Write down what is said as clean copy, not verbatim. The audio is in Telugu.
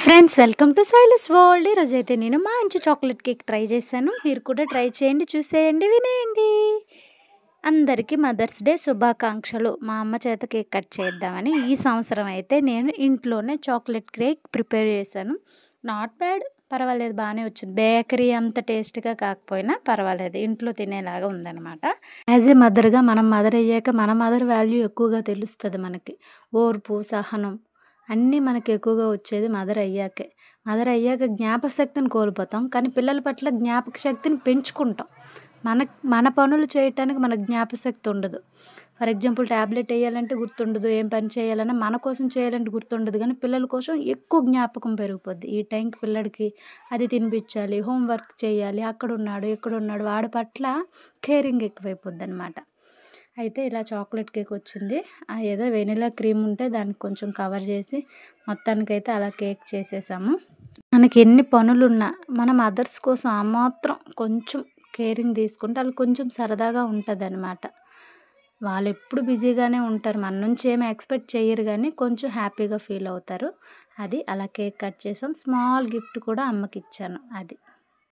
Friends welcome to Silas world. ఈరోజైతే నేను మంచి చాక్లెట్ కేక్ ట్రై చేశాను. మీరు కూడా ట్రై చేయండి, చూసేయండి, వినేయండి. అందరికీ మదర్స్ డే శుభాకాంక్షలు. మా అమ్మ చేత కేక్ కట్ చేద్దామని ఈ సంవత్సరం అయితే నేను ఇంట్లోనే చాక్లెట్ కేక్ ప్రిపేర్ చేశాను. నాట్ బ్యాడ్, పర్వాలేదు, బాగానే వచ్చింది. బేకరీ అంత టేస్ట్గా కాకపోయినా పర్వాలేదు, ఇంట్లో తినేలాగా ఉందన్నమాట. యాజ్ ఏ మదర్గా మనం మదర్ అయ్యాక మన మదర్ వాల్యూ ఎక్కువగా తెలుస్తుంది మనకి. ఓర్పు, సహనం అన్నీ మనకి ఎక్కువగా వచ్చేది మదర్ అయ్యాకే. మదర్ అయ్యాక జ్ఞాపకశక్తిని కోల్పోతాం, కానీ పిల్లల పట్ల జ్ఞాపక శక్తిని పెంచుకుంటాం. మన పనులు చేయటానికి మనకు జ్ఞాపకశక్తి ఉండదు. ఫర్ ఎగ్జాంపుల్ ట్యాబ్లెట్ వేయాలంటే గుర్తుండదు, ఏం పని చేయాలన్నా మన కోసం చేయాలంటే గుర్తుండదు, కానీ పిల్లల కోసం ఎక్కువ జ్ఞాపకం పెరిగిపోద్ది. ఈ టైంకి పిల్లడికి అది తినిపించాలి, హోంవర్క్ చేయాలి, అక్కడున్నాడు ఇక్కడున్నాడు, వాడి పట్ల కేరింగ్ ఎక్కువైపోద్ది అనమాట. అయితే ఇలా చాక్లెట్ కేక్ వచ్చింది. ఏదో వెనిలా క్రీమ్ ఉంటే దానికి కొంచెం కవర్ చేసి మొత్తానికైతే అలా కేక్ చేసేసాము. మనకి ఎన్ని పనులున్నా మన మదర్స్ కోసం ఆ మాత్రం కొంచెం కేరింగ్ తీసుకుంటే వాళ్ళు కొంచెం సరదాగా ఉంటుంది అనమాట. వాళ్ళు ఎప్పుడు బిజీగానే ఉంటారు, మన నుంచి ఏమి ఎక్స్పెక్ట్ చేయరు, కానీ కొంచెం హ్యాపీగా ఫీల్ అవుతారు. అది అలా కేక్ కట్ చేసాం. స్మాల్ గిఫ్ట్ కూడా అమ్మకి ఇచ్చాను. అది